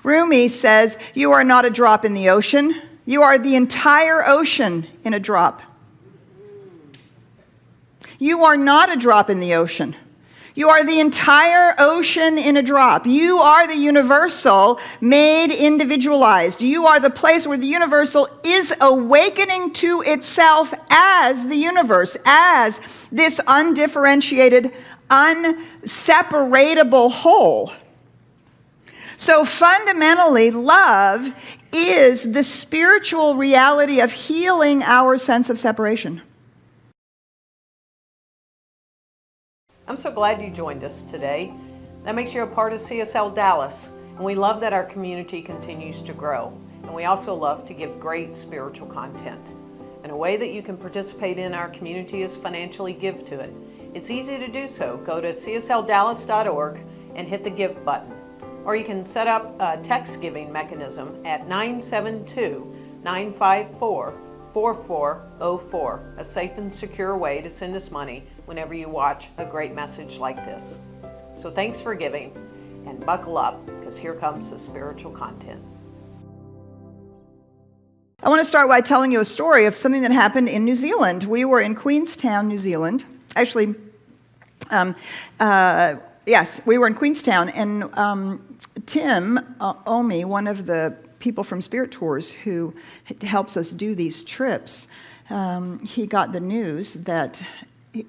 Rumi says, you are not a drop in the ocean. You are the entire ocean in a drop. You are not a drop in the ocean. You are the entire ocean in a drop. You are the universal made individualized. You are the place where the universal is awakening to itself as the universe, as this undifferentiated, unseparatable whole. So fundamentally, love is the spiritual reality of healing our sense of separation. I'm so glad you joined us today. That makes you a part of CSLDallas, and we love that our community continues to grow. And we also love to give great spiritual content. And a way that you can participate in our community is financially give to it. It's easy to do so. Go to CSLDallas.org and hit the give button. Or you can set up a text giving mechanism at 972-954-4404, a safe and secure way to send us money whenever you watch a great message like this. So thanks for giving, and buckle up, because here comes the spiritual content. I want to start by telling you a story of something that happened in New Zealand. We were in Queenstown, New Zealand. Actually, yes, we were in Queenstown, and Tim Omi, one of the people from Spirit Tours who helps us do these trips, he got the news that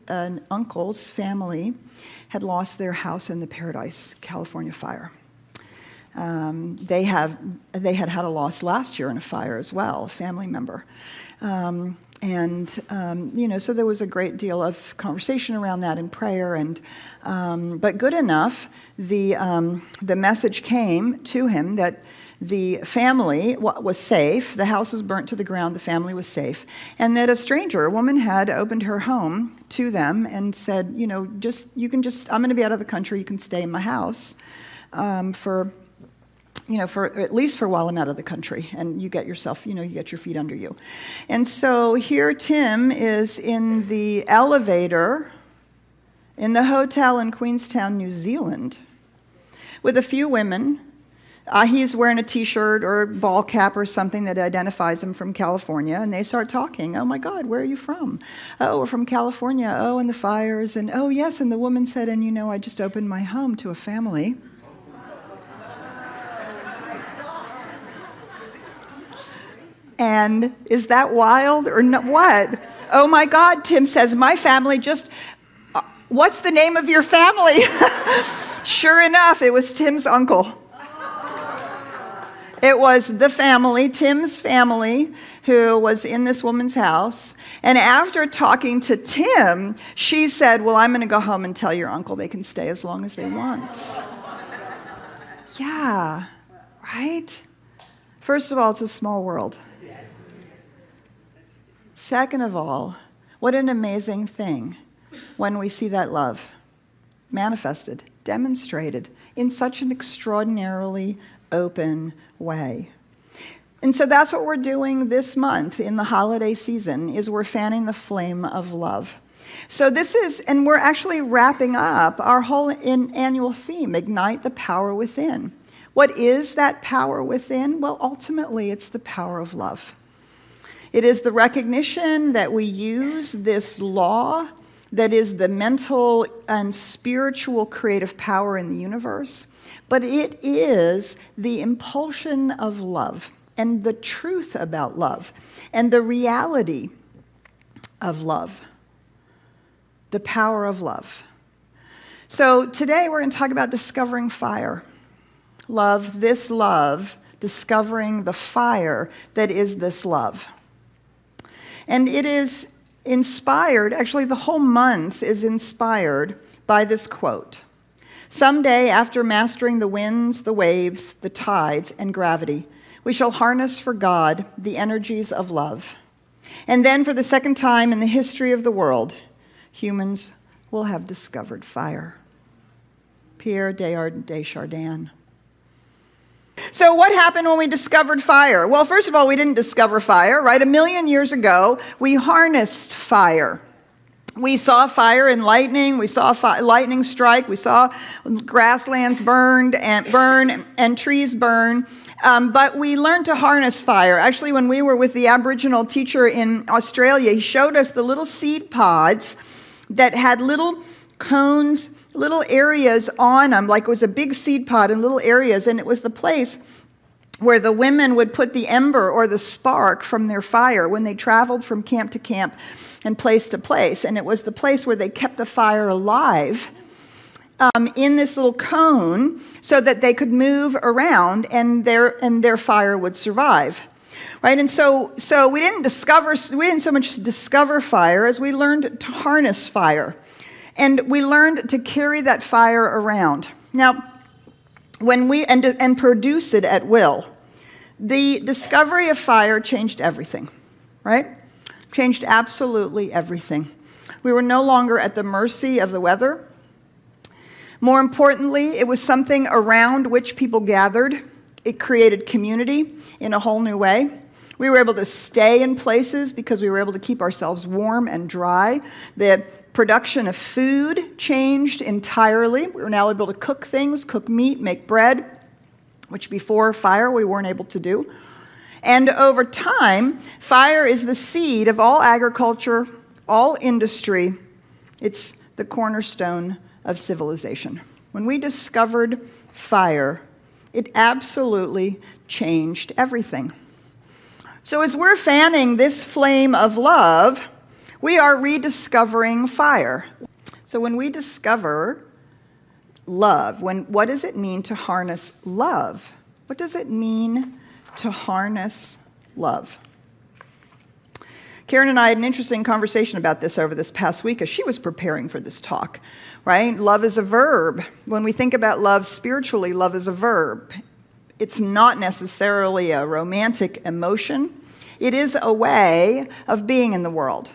an uncle's family had lost their house in the Paradise, California fire. They had had a loss last year in a fire as well, a family member. So there was a great deal of conversation around that and prayer, but good enough, the message came to him that the family was safe, the house was burnt to the ground, the family was safe, and that a woman had opened her home to them and said, I'm going to be out of the country, you can stay in my house for at least for while I'm out of the country, and you get yourself, you get your feet under you. And so here Tim is in the elevator in the hotel in Queenstown, New Zealand, with a few women. He's wearing a t-shirt or a ball cap or something that identifies him from California, and they start talking. Oh my God, where are you from? Oh, we're from California. Oh, and the fires, and oh yes, and the woman said, and I just opened my home to a family. And is that wild or not? What? Oh my God, Tim says, my family just, what's the name of your family? Sure enough, it was Tim's uncle. It was the family, Tim's family, who was in this woman's house. And after talking to Tim, she said, well, I'm going to go home and tell your uncle they can stay as long as they want. Yeah, right? First of all, it's a small world. Second of all, what an amazing thing when we see that love manifested, demonstrated in such an extraordinarily open way. And so that's what we're doing this month in the holiday season, is we're fanning the flame of love. So and we're actually wrapping up our whole annual theme, Ignite the Power Within. What is that power within? Well, ultimately, it's the power of love. It is the recognition that we use this law that is the mental and spiritual creative power in the universe, but it is the impulsion of love and the truth about love and the reality of love, the power of love. So today we're going to talk about discovering fire. Love, discovering the fire that is this love. And it is inspired, actually the whole month is inspired by this quote. Someday, after mastering the winds, the waves, the tides, and gravity, we shall harness for God the energies of love. And then for the second time in the history of the world, humans will have discovered fire. Pierre Teilhard de Chardin. So what happened when we discovered fire? Well, first of all, we didn't discover fire, right? 1 million years ago, we harnessed fire. We saw fire and lightning. We saw lightning strike. We saw grasslands burn and trees burn. But we learned to harness fire. Actually, when we were with the Aboriginal teacher in Australia, he showed us the little seed pods that had little cones, little areas on them, like it was a big seed pod in little areas, and it was the place where the women would put the ember or the spark from their fire when they traveled from camp to camp and place to place. And it was the place where they kept the fire alive in this little cone so that they could move around and their fire would survive. Right? And so we didn't so much discover fire as we learned to harness fire. And we learned to carry that fire around. Now, when we and produce it at will. The discovery of fire changed everything, right? Changed absolutely everything. We were no longer at the mercy of the weather. More importantly, it was something around which people gathered. It created community in a whole new way. We were able to stay in places because we were able to keep ourselves warm and dry. The production of food changed entirely. We were now able to cook things, cook meat, make bread, which before fire we weren't able to do. And over time, fire is the seed of all agriculture, all industry. It's the cornerstone of civilization. When we discovered fire, it absolutely changed everything. So as we're fanning this flame of love, we are rediscovering fire. So when we discover love, what does it mean to harness love? What does it mean to harness love? Karen and I had an interesting conversation about this over this past week as she was preparing for this talk, right? Love is a verb. When we think about love spiritually, love is a verb. It's not necessarily a romantic emotion. It is a way of being in the world.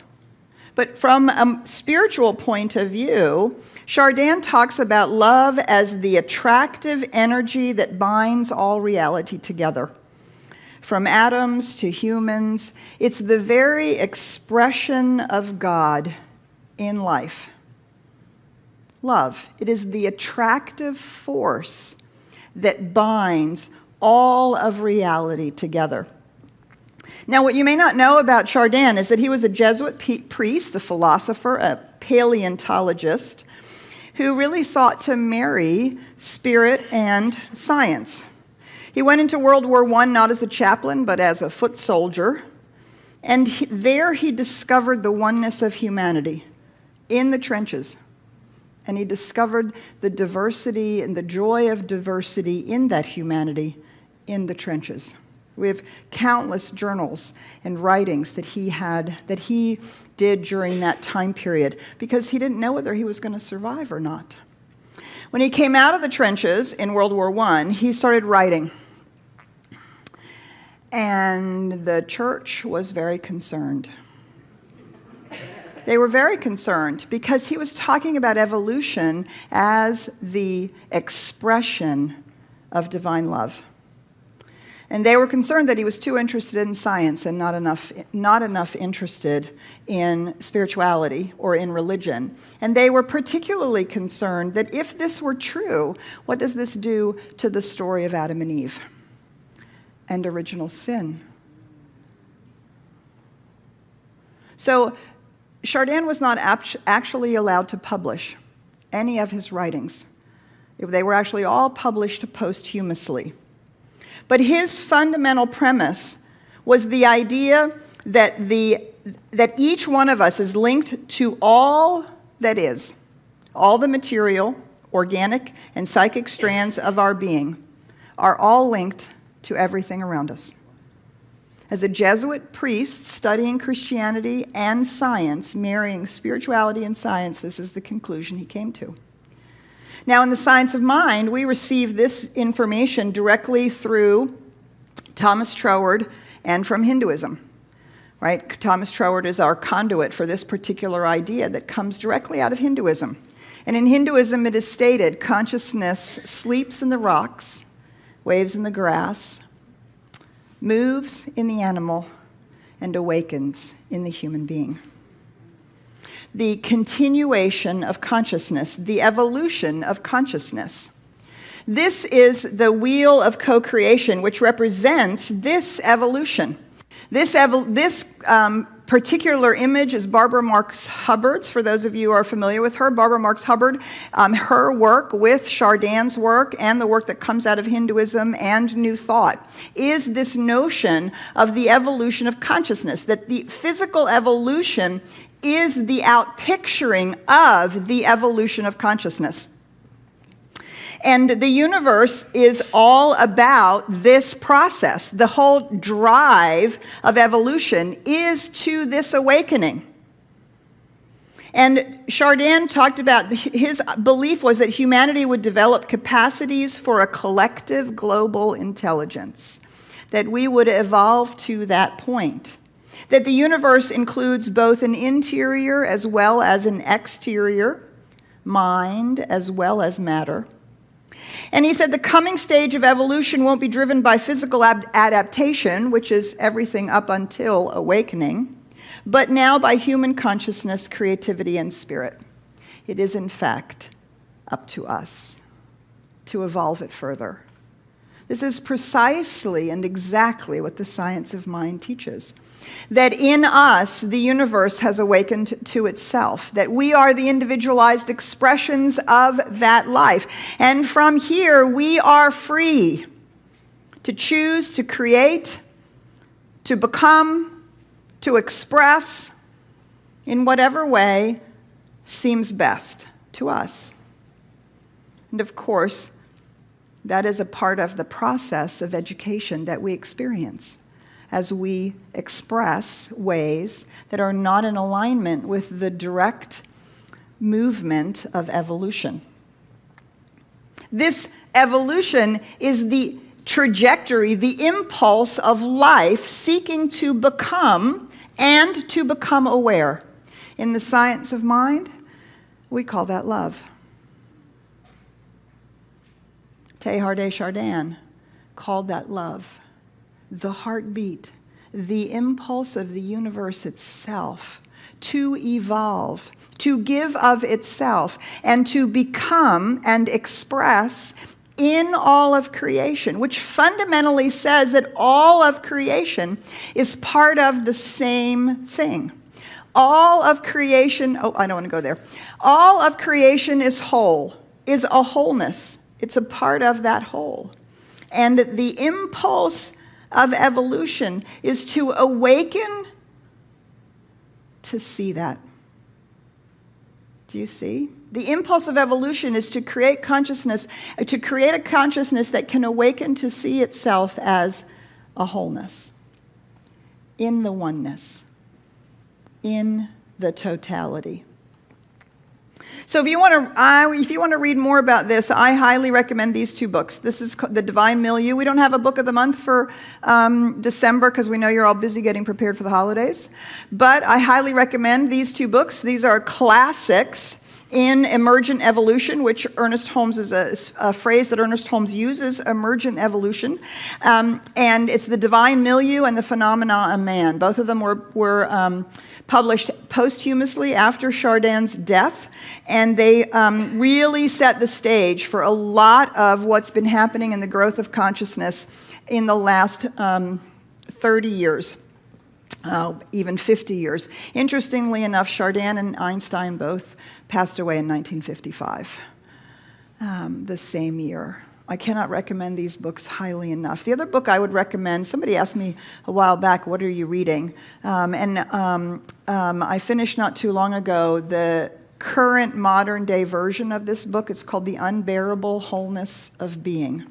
But from a spiritual point of view, Chardin talks about love as the attractive energy that binds all reality together. From atoms to humans, it's the very expression of God in life. Love. It is the attractive force that binds all of reality together. Now, what you may not know about Chardin is that he was a Jesuit priest, a philosopher, a paleontologist, who really sought to marry spirit and science. He went into World War I not as a chaplain, but as a foot soldier. And there he discovered the oneness of humanity in the trenches. And he discovered the diversity and the joy of diversity in that humanity in the trenches. We have countless journals and writings that he did during that time period because he didn't know whether he was going to survive or not. When he came out of the trenches in World War I, he started writing. And the church was very concerned. They were very concerned because he was talking about evolution as the expression of divine love. And they were concerned that he was too interested in science and not enough interested in spirituality or in religion. And they were particularly concerned that if this were true, what does this do to the story of Adam and Eve and original sin? So Chardin was not actually allowed to publish any of his writings. They were actually all published posthumously. But his fundamental premise was the idea that each one of us is linked to all that is, all the material, organic, and psychic strands of our being are all linked to everything around us. As a Jesuit priest studying Christianity and science, marrying spirituality and science, this is the conclusion he came to. Now, in the science of mind, we receive this information directly through Thomas Troward and from Hinduism, right? Thomas Troward is our conduit for this particular idea that comes directly out of Hinduism. And in Hinduism, it is stated, consciousness sleeps in the rocks, waves in the grass, moves in the animal, and awakens in the human being. the continuation of consciousness, the evolution of consciousness. This is the wheel of co-creation, which represents this evolution. This particular image is Barbara Marx Hubbard's. For those of you who are familiar with her, Barbara Marx Hubbard, her work with Chardin's work and the work that comes out of Hinduism and New Thought is this notion of the evolution of consciousness, that the physical evolution is the outpicturing of the evolution of consciousness. And the universe is all about this process. The whole drive of evolution is to this awakening. And Chardin talked about, his belief was that humanity would develop capacities for a collective global intelligence, that we would evolve to that point, that the universe includes both an interior as well as an exterior, mind as well as matter. And he said the coming stage of evolution won't be driven by physical adaptation, which is everything up until awakening, but now by human consciousness, creativity, and spirit. It is, in fact, up to us to evolve it further. This is precisely and exactly what the science of mind teaches. That in us, the universe has awakened to itself, that we are the individualized expressions of that life. And from here, we are free to choose, to create, to become, to express in whatever way seems best to us. And of course, that is a part of the process of education that we experience as we express ways that are not in alignment with the direct movement of evolution. This evolution is the trajectory, the impulse of life seeking to become and to become aware. In the science of mind, we call that love. Teilhard de Chardin called that love. The heartbeat, the impulse of the universe itself to evolve, to give of itself, and to become and express in all of creation, which fundamentally says that all of creation is part of the same thing. All of creation, I don't want to go there. All of creation is whole, is a wholeness. It's a part of that whole. And the impulse of evolution is to awaken to see that. Do you see? The impulse of evolution is to create consciousness, to create a consciousness that can awaken to see itself as a wholeness, in the oneness, in the totality. So if you want to read more about this, I highly recommend these two books. This is The Divine Milieu. We don't have a book of the month for December because we know you're all busy getting prepared for the holidays. But I highly recommend these two books. These are classics in emergent evolution, which Ernest Holmes is a phrase that Ernest Holmes uses, emergent evolution. And it's The Divine Milieu and The Phenomena of Man. Both of them were published posthumously after Chardin's death, and they really set the stage for a lot of what's been happening in the growth of consciousness in the last 30 years. Even 50 years. Interestingly enough, Chardin and Einstein both passed away in 1955, the same year. I cannot recommend these books highly enough. The other book I would recommend, somebody asked me a while back, what are you reading? I finished not too long ago the current modern day version of this book. It's called The Unbearable Wholeness of Being.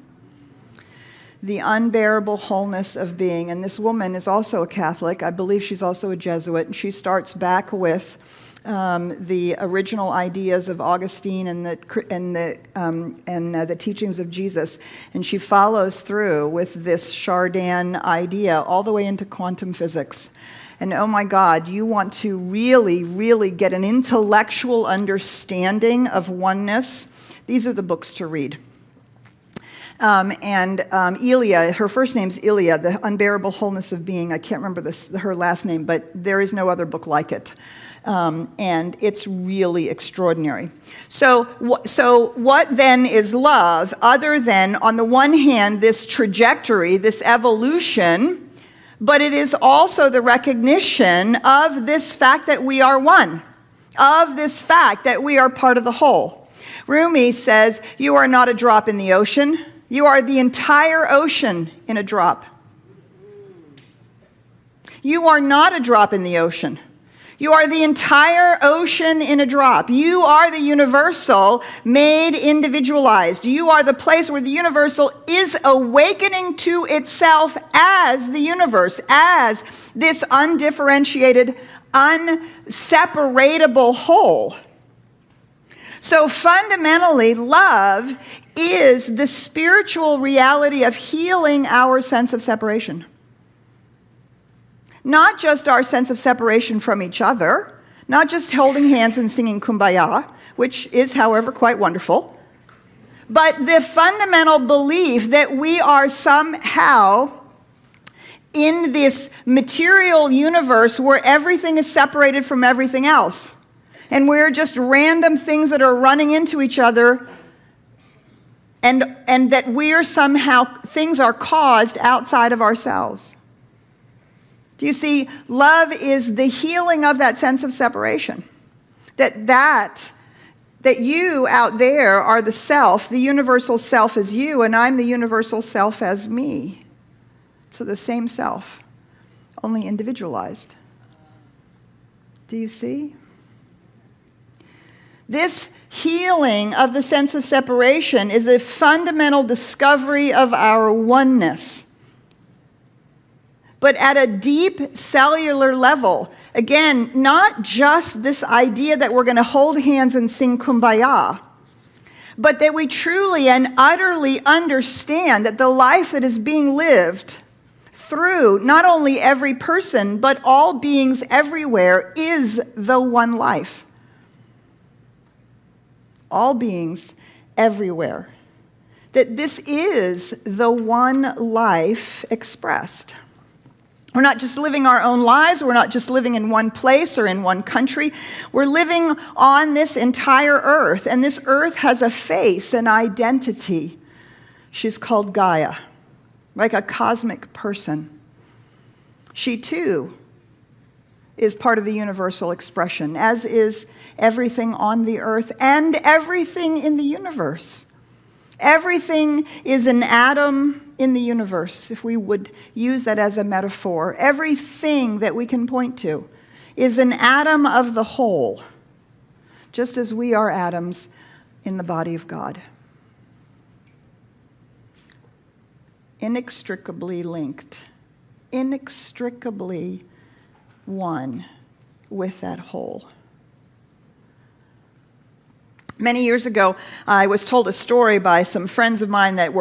The Unbearable Wholeness of Being. And this woman is also a Catholic. I believe she's also a Jesuit. And she starts back with the original ideas of Augustine and the teachings of Jesus. And she follows through with this Chardin idea all the way into quantum physics. And oh my God, you want to really, really get an intellectual understanding of oneness, these are the books to read. Elia, her first name's Elia, The Unbearable Wholeness of Being. I can't remember her last name, but there is no other book like it. And it's really extraordinary. So what then is love, other than, on the one hand, this trajectory, this evolution, but it is also the recognition of this fact that we are one, of this fact that we are part of the whole. Rumi says, you are not a drop in the ocean, you are the entire ocean in a drop. You are not a drop in the ocean. You are the entire ocean in a drop. You are the universal made individualized. You are the place where the universal is awakening to itself as the universe, as this undifferentiated, unseparatable whole. So fundamentally, love is the spiritual reality of healing our sense of separation. Not just our sense of separation from each other, not just holding hands and singing Kumbaya, which is, however, quite wonderful, but the fundamental belief that we are somehow in this material universe where everything is separated from everything else. And we're just random things that are running into each other, and that we're somehow, things are caused outside of ourselves. Do you see? Love is the healing of that sense of separation. That you out there are the self, the universal self is you, and I'm the universal self as me. So the same self, only individualized. Do you see? This healing of the sense of separation is a fundamental discovery of our oneness. But at a deep cellular level, again, not just this idea that we're going to hold hands and sing Kumbaya, but that we truly and utterly understand that the life that is being lived through not only every person, but all beings everywhere is the one life. All beings everywhere. That this is the one life expressed. We're not just living our own lives. We're not just living in one place or in one country. We're living on this entire earth. And this earth has a face, an identity. She's called Gaia, like a cosmic person. She too is part of the universal expression, as is everything on the earth and everything in the universe. Everything is an atom in the universe, if we would use that as a metaphor. Everything that we can point to is an atom of the whole, just as we are atoms in the body of God. Inextricably linked, inextricably one with that whole. Many years ago, I was told a story by some friends of mine that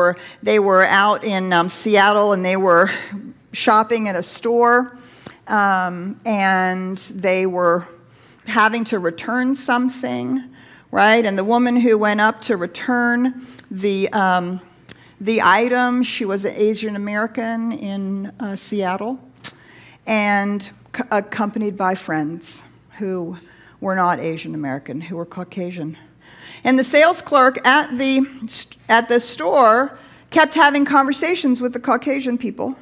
they were out in Seattle, and they were shopping at a store, and they were having to return something, right? And the woman who went up to return the item, she was an Asian American in Seattle, and accompanied by friends who were not Asian American, who were Caucasian. And the sales clerk at the store kept having conversations with the Caucasian people.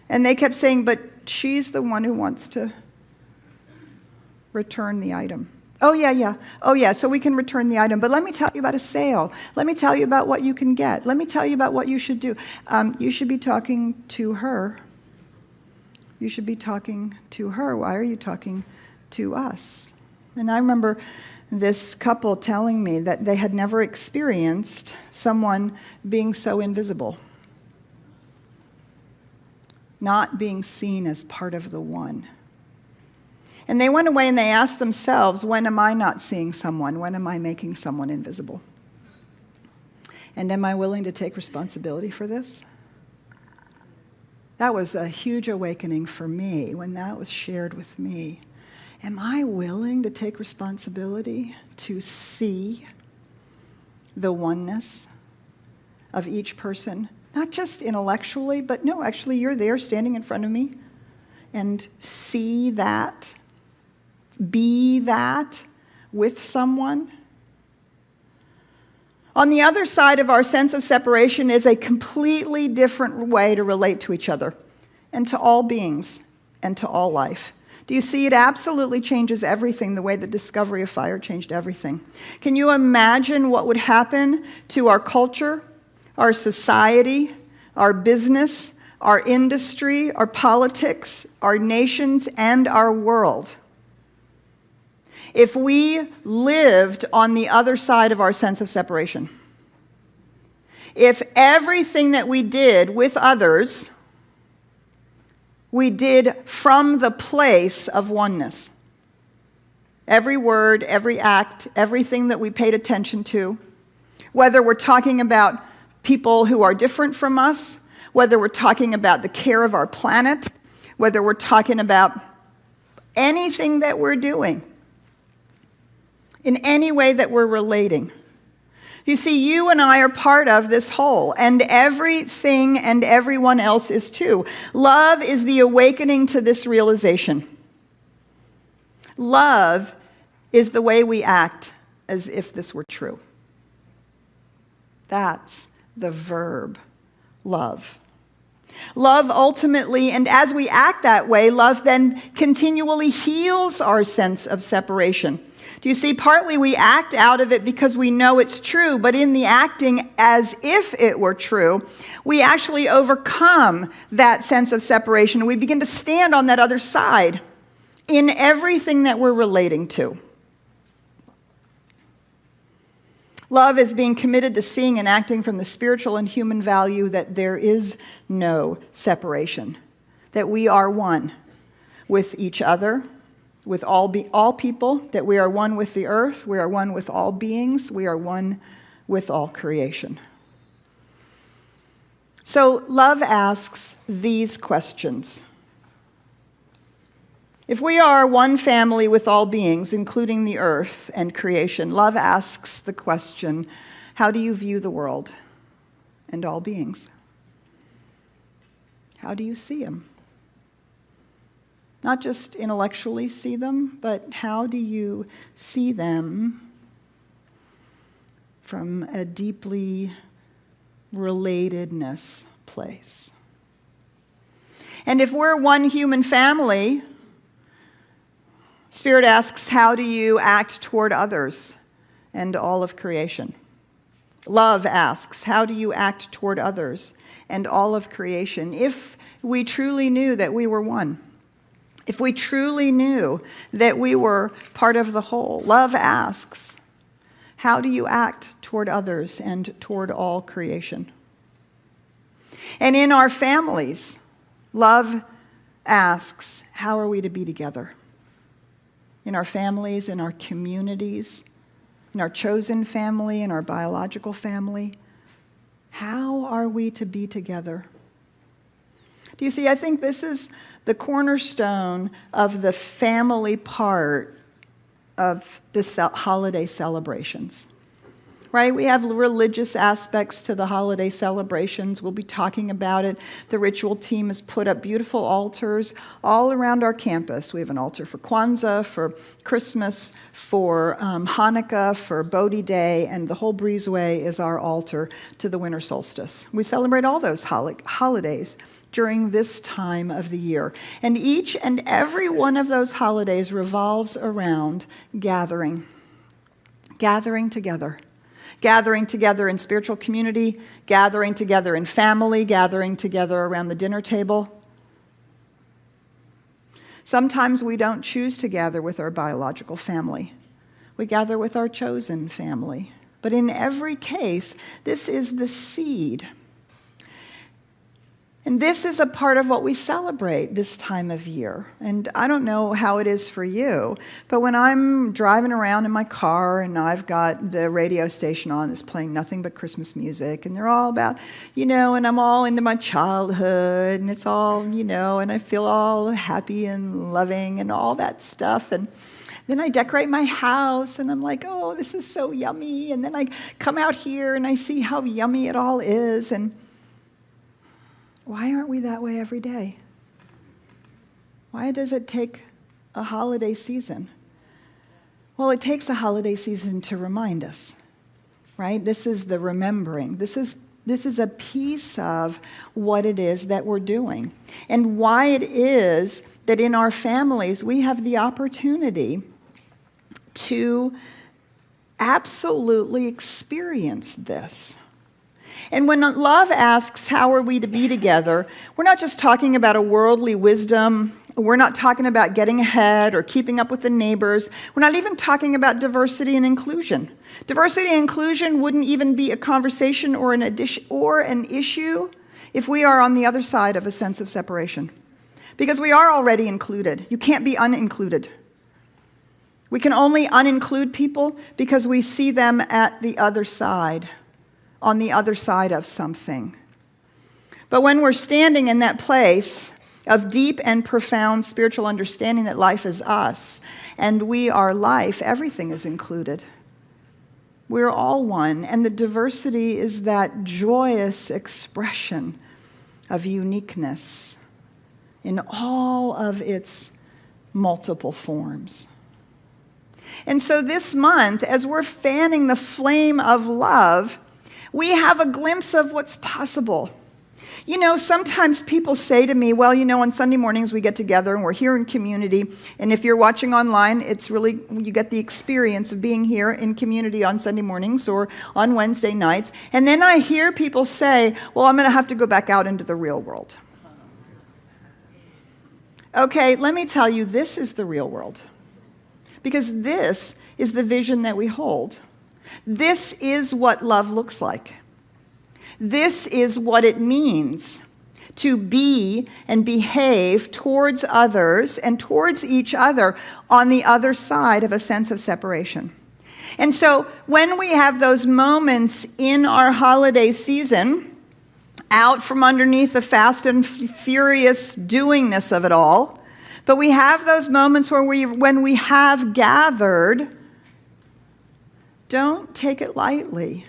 And they kept saying, but she's the one who wants to return the item. Oh, yeah, so we can return the item. But let me tell you about a sale. Let me tell you about what you can get. Let me tell you about what you should do. You should be talking to her. You should be talking to her. Why are you talking to us? And I remember this couple telling me that they had never experienced someone being so invisible, not being seen as part of the one. And they went away and they asked themselves, when am I not seeing someone? When am I making someone invisible? And am I willing to take responsibility for this? That was a huge awakening for me when that was shared with me. Am I willing to take responsibility to see the oneness of each person? Not just intellectually, but no, actually you're there standing in front of me, and see that be that with someone? On the other side of our sense of separation is a completely different way to relate to each other and to all beings and to all life. Do you see? It absolutely changes everything, the way the discovery of fire changed everything. Can you imagine what would happen to our culture, our society, our business, our industry, our politics, our nations, and our world if we lived on the other side of our sense of separation? If everything that we did with others, we did from the place of oneness. Every word, every act, everything that we paid attention to, whether we're talking about people who are different from us, whether we're talking about the care of our planet, whether we're talking about anything that we're doing, in any way that we're relating. You see, you and I are part of this whole, and everything and everyone else is too. Love is the awakening to this realization. Love is the way we act as if this were true. That's the verb, love. Love ultimately, and as we act that way, love then continually heals our sense of separation. Do you see? Partly we act out of it because we know it's true, but in the acting as if it were true, we actually overcome that sense of separation, and we begin to stand on that other side in everything that we're relating to. Love is being committed to seeing and acting from the spiritual and human value that there is no separation, that we are one with each other, with all people, that we are one with the earth, we are one with all beings, we are one with all creation. So love asks these questions. If we are one family with all beings, including the earth and creation, love asks the question, how do you view the world and all beings? How do you see them? Not just intellectually see them, but how do you see them from a deeply relatedness place? And if we're one human family, Spirit asks, how do you act toward others and all of creation? Love asks, how do you act toward others and all of creation? If we truly knew that we were one, if we truly knew that we were part of the whole, love asks, how do you act toward others and toward all creation? And in our families, love asks, how are we to be together? In our families, in our communities, in our chosen family, in our biological family, how are we to be together? Do you see, I think this is the cornerstone of the family part of the holiday celebrations, right? We have religious aspects to the holiday celebrations. We'll be talking about it. The ritual team has put up beautiful altars all around our campus. We have an altar for Kwanzaa, for Christmas, for Hanukkah, for Bodhi Day, and the whole breezeway is our altar to the winter solstice. We celebrate all those holidays during this time of the year. And each and every one of those holidays revolves around gathering together. Gathering together in spiritual community, gathering together in family, gathering together around the dinner table. Sometimes we don't choose to gather with our biological family. We gather with our chosen family. But in every case, this is the seed. And this is a part of what we celebrate this time of year. And I don't know how it is for you, but when I'm driving around in my car and I've got the radio station on that's playing nothing but Christmas music, and they're all about, and I'm all into my childhood, and it's all, and I feel all happy and loving and all that stuff. And then I decorate my house, and I'm like, oh, this is so yummy. And then I come out here, and I see how yummy it all is. And why aren't we that way every day? Why does it take a holiday season Well, it takes a holiday season to remind us, right? This is the remembering. This is a piece of what it is that we're doing and why it is that in our families we have the opportunity to absolutely experience this. And when love asks, how are we to be together, we're not just talking about a worldly wisdom. We're not talking about getting ahead or keeping up with the neighbors. We're not even talking about diversity and inclusion. Diversity and inclusion wouldn't even be a conversation or an issue if we are on the other side of a sense of separation. Because we are already included. You can't be unincluded. We can only uninclude people because we see them at the other side, on the other side of something. But when we're standing in that place of deep and profound spiritual understanding that life is us, and we are life, everything is included. We're all one, and the diversity is that joyous expression of uniqueness in all of its multiple forms. And so this month, as we're fanning the flame of love, we have a glimpse of what's possible. You know, sometimes people say to me, well, you know, on Sunday mornings we get together and we're here in community. And if you're watching online, it's really, you get the experience of being here in community on Sunday mornings or on Wednesday nights. And then I hear people say, well, I'm going to have to go back out into the real world. Okay, let me tell you, this is the real world. Because this is the vision that we hold. This is what love looks like. This is what it means to be and behave towards others and towards each other on the other side of a sense of separation. And so when we have those moments in our holiday season, out from underneath the fast and furious doingness of it all, but we have those moments where when we have gathered, don't take it lightly.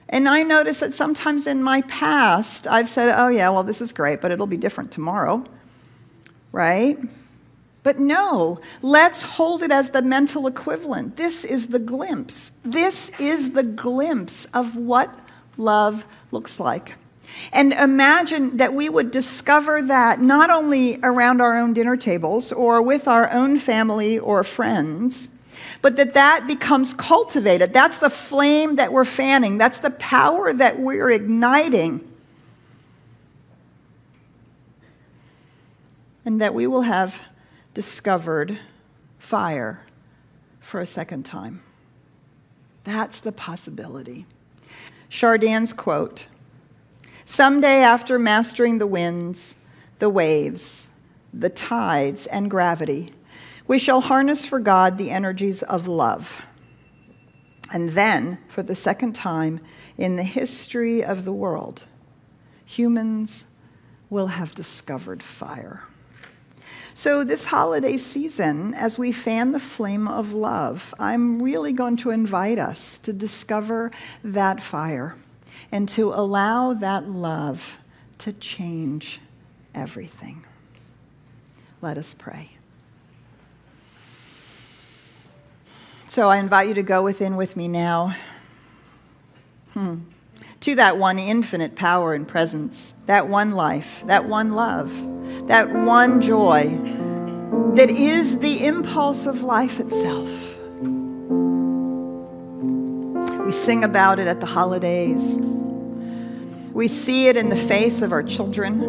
And I notice that sometimes in my past, I've said, oh yeah, well, this is great, but it'll be different tomorrow, right? But no, let's hold it as the mental equivalent. This is the glimpse. This is the glimpse of what love looks like. And imagine that we would discover that not only around our own dinner tables or with our own family or friends, but that becomes cultivated. That's the flame that we're fanning. That's the power that we're igniting. And that we will have discovered fire for a second time. That's the possibility. Chardin's quote, "Someday after mastering the winds, the waves, the tides, and gravity, we shall harness for God the energies of love. And then, for the second time in the history of the world, humans will have discovered fire." So this holiday season, as we fan the flame of love, I'm really going to invite us to discover that fire and to allow that love to change everything. Let us pray. So I invite you to go within with me now to that one infinite power and presence, that one life, that one love, that one joy that is the impulse of life itself. We sing about it at the holidays. We see it in the face of our children.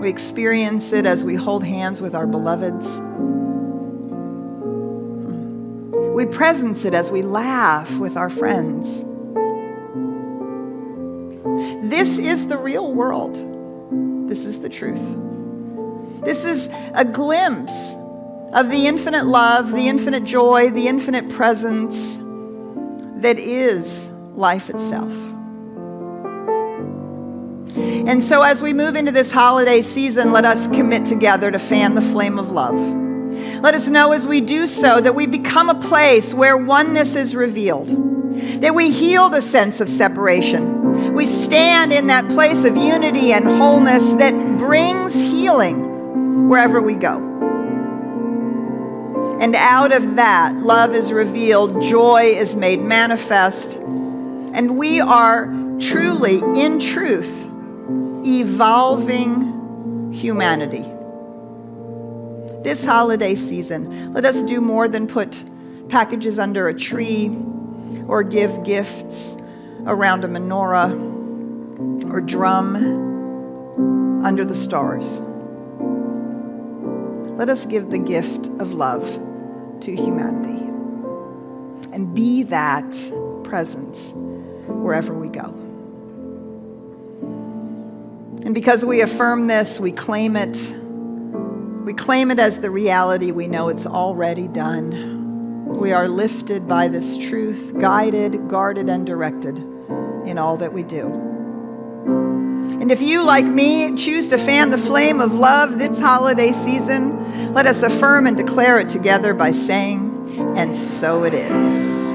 We experience it as we hold hands with our beloveds. We presence it as we laugh with our friends. This is the real world. This is the truth. This is a glimpse of the infinite love, the infinite joy, the infinite presence that is life itself. And so as we move into this holiday season, let us commit together to fan the flame of love. Let us know as we do so that we become a place where oneness is revealed, that we heal the sense of separation. We stand in that place of unity and wholeness that brings healing wherever we go. And out of that, love is revealed, joy is made manifest, and we are truly, in truth, evolving humanity. This holiday season, let us do more than put packages under a tree or give gifts around a menorah or drum under the stars. Let us give the gift of love to humanity and be that presence wherever we go. And because we affirm this, we claim it. We claim it as the reality. We know it's already done. We are lifted by this truth, guided, guarded, and directed in all that we do. And if you, like me, choose to fan the flame of love this holiday season, let us affirm and declare it together by saying, "And so it is."